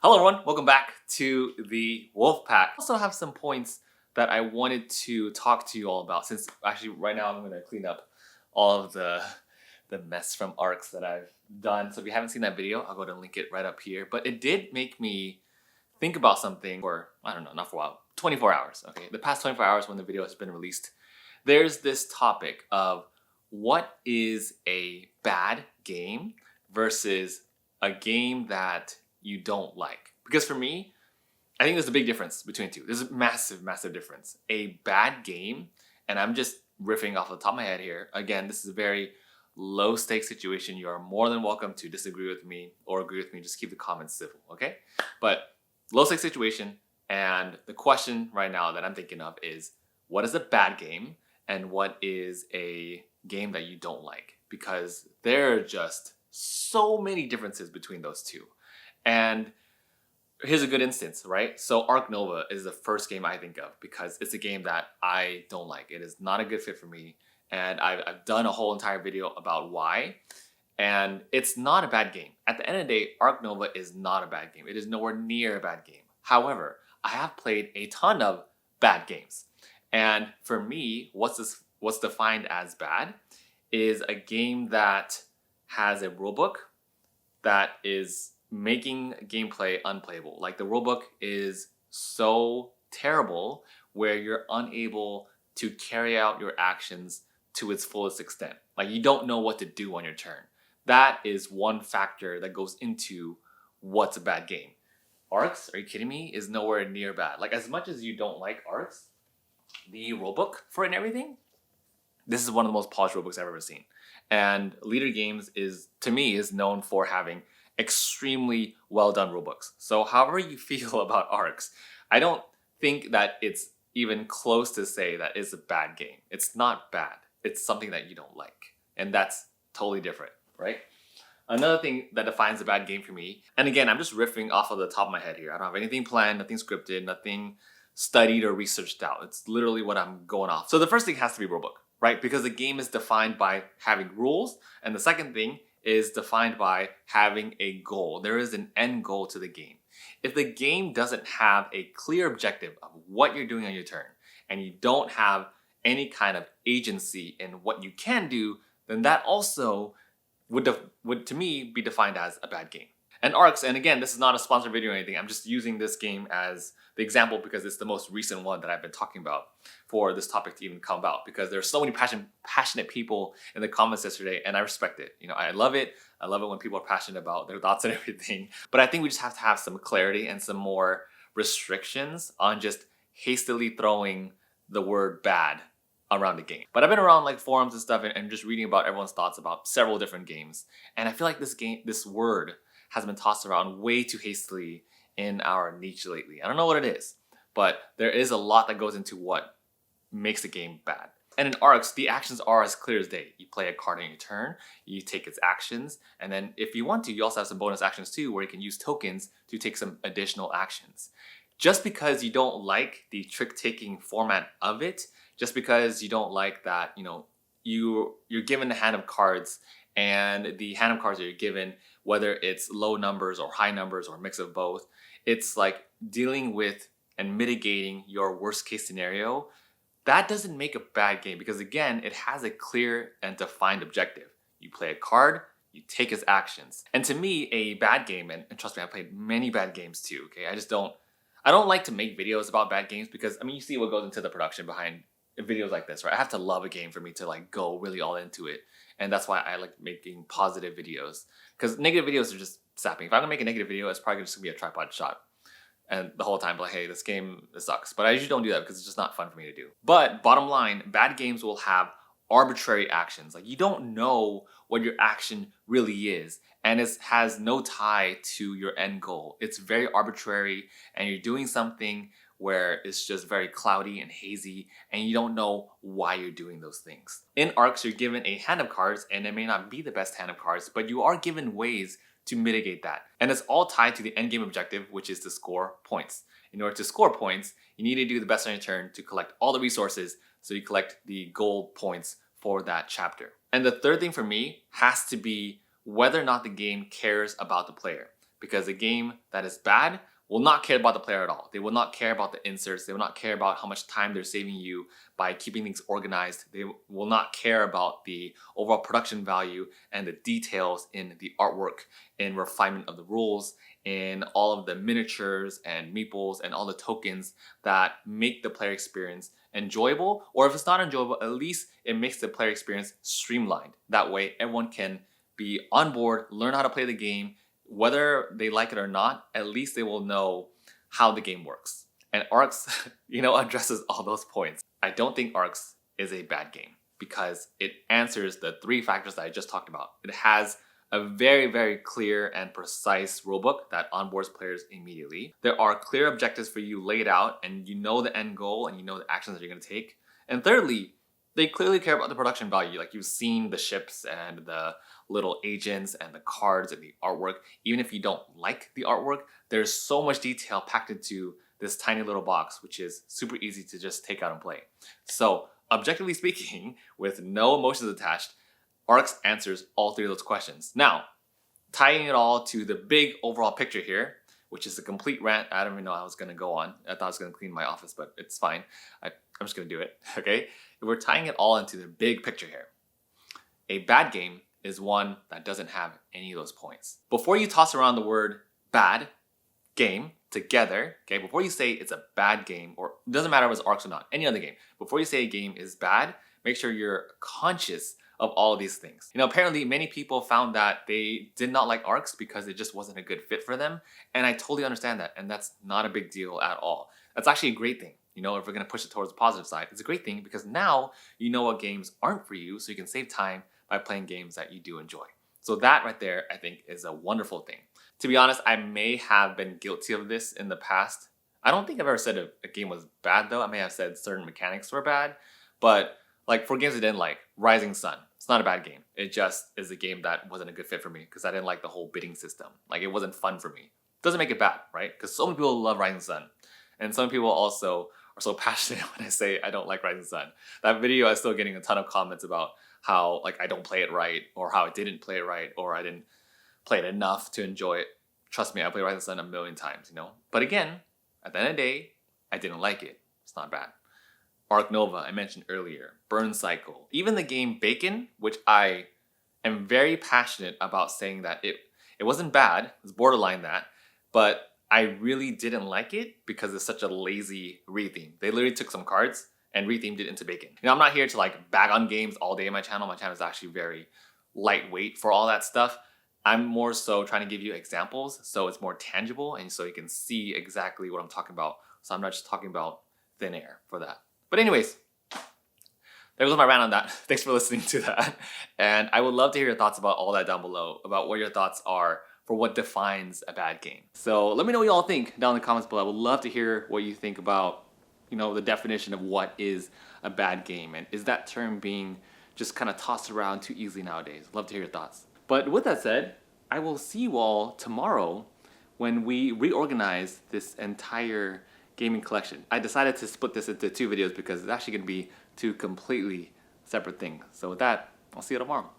Hello everyone, welcome back to the Wolf Pack. I also have some points that I wanted to talk to you all about since actually right now I'm going to clean up all of the mess from ARCs that I've done. So if you haven't seen that video, I'll go ahead and link it right up here. But it did make me think about something for, I don't know, not for a while, 24 hours, okay? The past 24 hours when the video has been released, there's this topic of what is a bad game versus a game that you don't like. Because for me, I think there's a big difference between the two. There's a massive, massive difference. A bad game, and I'm just riffing off the top of my head here. Again, this is a very low stakes situation. You are more than welcome to disagree with me or agree with me. Just keep the comments civil, okay? But low stakes situation, and the question right now that I'm thinking of is what is a bad game and what is a game that you don't like? Because there are just so many differences between those two. And here's a good instance, right? So Ark Nova is the first game I think of because it's a game that I don't like. It is not a good fit for me. And I've done a whole entire video about why. And it's not a bad game. At the end of the day, Ark Nova is not a bad game. It is nowhere near a bad game. However, I have played a ton of bad games. And for me, what's defined as bad is a game that has a rulebook that is making gameplay unplayable. Like the rulebook is so terrible where you're unable to carry out your actions to its fullest extent. Like you don't know what to do on your turn. That is one factor that goes into what's a bad game. Arcs, are you kidding me? Is nowhere near bad. Like as much as you don't like Arcs, the rulebook for it and everything, this is one of the most polished rulebooks I've ever seen. And Leader Games is, to me, is known for having extremely well done rulebooks. So however you feel about ARCs, I don't think that it's even close to say that it's a bad game. It's not bad. It's something that you don't like. And that's totally different, right? Another thing that defines a bad game for me, and again, I'm just riffing off of the top of my head here. I don't have anything planned, nothing scripted, nothing studied or researched out. It's literally what I'm going off. So the first thing has to be rulebook, right? Because the game is defined by having rules. And the second thing is defined by having a goal. There is an end goal to the game. If the game doesn't have a clear objective of what you're doing on your turn, and you don't have any kind of agency in what you can do, then that also would to me be defined as a bad game. And ARCs, and again, this is not a sponsored video or anything, I'm just using this game as the example because it's the most recent one that I've been talking about for this topic to even come about, because there's so many passionate people in the comments yesterday, and I respect it. You know, I love it. I love it when people are passionate about their thoughts and everything. But I think we just have to have some clarity and some more restrictions on just hastily throwing the word bad around the game. But I've been around like forums and stuff and just reading about everyone's thoughts about several different games. And I feel like this word has been tossed around way too hastily in our niche lately. I don't know what it is, but there is a lot that goes into what makes a game bad. And in ARCs, the actions are as clear as day. You play a card on your turn, you take its actions, and then if you want to, you also have some bonus actions too, where you can use tokens to take some additional actions. Just because you don't like the trick-taking format of it, just because you don't like that, you know, you're given a hand of cards, and the hand of cards that you're given, whether it's low numbers or high numbers or a mix of both, it's like dealing with and mitigating your worst case scenario. That doesn't make a bad game because again, it has a clear and defined objective. You play a card, you take its actions. And to me, a bad game, and trust me, I've played many bad games too, okay? I don't like to make videos about bad games because, I mean, you see what goes into the production behind videos like this, right? I have to love a game for me to like go really all into it. And that's why I like making positive videos. Because negative videos are just sapping. If I'm gonna make a negative video, it's probably just gonna be a tripod shot. And the whole time, like, hey, this game sucks. But I usually don't do that because it's just not fun for me to do. But bottom line, bad games will have arbitrary actions. Like you don't know what your action really is. And it has no tie to your end goal. It's very arbitrary and you're doing something where it's just very cloudy and hazy and you don't know why you're doing those things. In ARCs, you're given a hand of cards and it may not be the best hand of cards, but you are given ways to mitigate that. And it's all tied to the end game objective, which is to score points. In order to score points, you need to do the best on your turn to collect all the resources so you collect the gold points for that chapter. And the third thing for me has to be whether or not the game cares about the player. because a game that is bad will not care about the player at all. They will not care about the inserts. They will not care about how much time they're saving you by keeping things organized. They will not care about the overall production value and the details in the artwork, in refinement of the rules, in all of the miniatures and meeples and all the tokens that make the player experience enjoyable. Or if it's not enjoyable, at least it makes the player experience streamlined. That way everyone can be on board, learn how to play the game. Whether they like it or not, at least they will know how the game works. And ARX, addresses all those points. I don't think ARX is a bad game because it answers the 3 factors that I just talked about. It has a very, very clear and precise rulebook that onboards players immediately. There are clear objectives for you laid out, and you know the end goal and you know the actions that you're going to take. And thirdly, they clearly care about the production value. Like, you've seen the ships and the little agents and the cards and the artwork. Even if you don't like the artwork, there's so much detail packed into this tiny little box, which is super easy to just take out and play. So objectively speaking, with no emotions attached, ARX answers all 3 of those questions. Now, tying it all to the big overall picture here, which is a complete rant I don't even know I was going to go on. I thought I was going to clean my office, but it's fine. I'm just going to do it, okay? We're tying it all into the big picture here. A bad game is one that doesn't have any of those points. Before you toss around the word bad game together, okay, before you say it's a bad game, or it doesn't matter if it's ARX or not, any other game, before you say a game is bad, make sure you're conscious of all of these things. Apparently many people found that they did not like ARX because it just wasn't a good fit for them. And I totally understand that. And that's not a big deal at all. That's actually a great thing. If we're going to push it towards the positive side, it's a great thing because now you know what games aren't for you, so you can save time by playing games that you do enjoy. So that right there, I think, is a wonderful thing. To be honest, I may have been guilty of this in the past. I don't think I've ever said a game was bad though. I may have said certain mechanics were bad, but like for games I didn't like, Rising Sun, it's not a bad game. It just is a game that wasn't a good fit for me because I didn't like the whole bidding system. Like, it wasn't fun for me. Doesn't make it bad, right? Because so many people love Rising Sun. And some people also are so passionate when I say I don't like Rising Sun. That video, I was still getting a ton of comments about how like I don't play it right, or how I didn't play it right, or I didn't play it enough to enjoy it. Trust me, I played Rising Sun a million times, But again, at the end of the day, I didn't like it. It's not bad. Arc Nova, I mentioned earlier. Burn Cycle. Even the game Bacon, which I am very passionate about saying that it wasn't bad. It was borderline that. But I really didn't like it because it's such a lazy retheme. They literally took some cards and rethemed it into Bacon. I'm not here to like bag on games all day on my channel. My channel is actually very lightweight for all that stuff. I'm more so trying to give you examples so it's more tangible and so you can see exactly what I'm talking about. So I'm not just talking about thin air for that. But anyways, there goes my rant on that. Thanks for listening to that. And I would love to hear your thoughts about all that down below, about what your thoughts are for what defines a bad game. So let me know what you all think down in the comments below. I would love to hear what you think about, the definition of what is a bad game. And is that term being just kind of tossed around too easily nowadays? Love to hear your thoughts. But with that said, I will see you all tomorrow when we reorganize this entire gaming collection. I decided to split this into 2 videos because it's actually going to be 2 completely separate things. So with that, I'll see you tomorrow.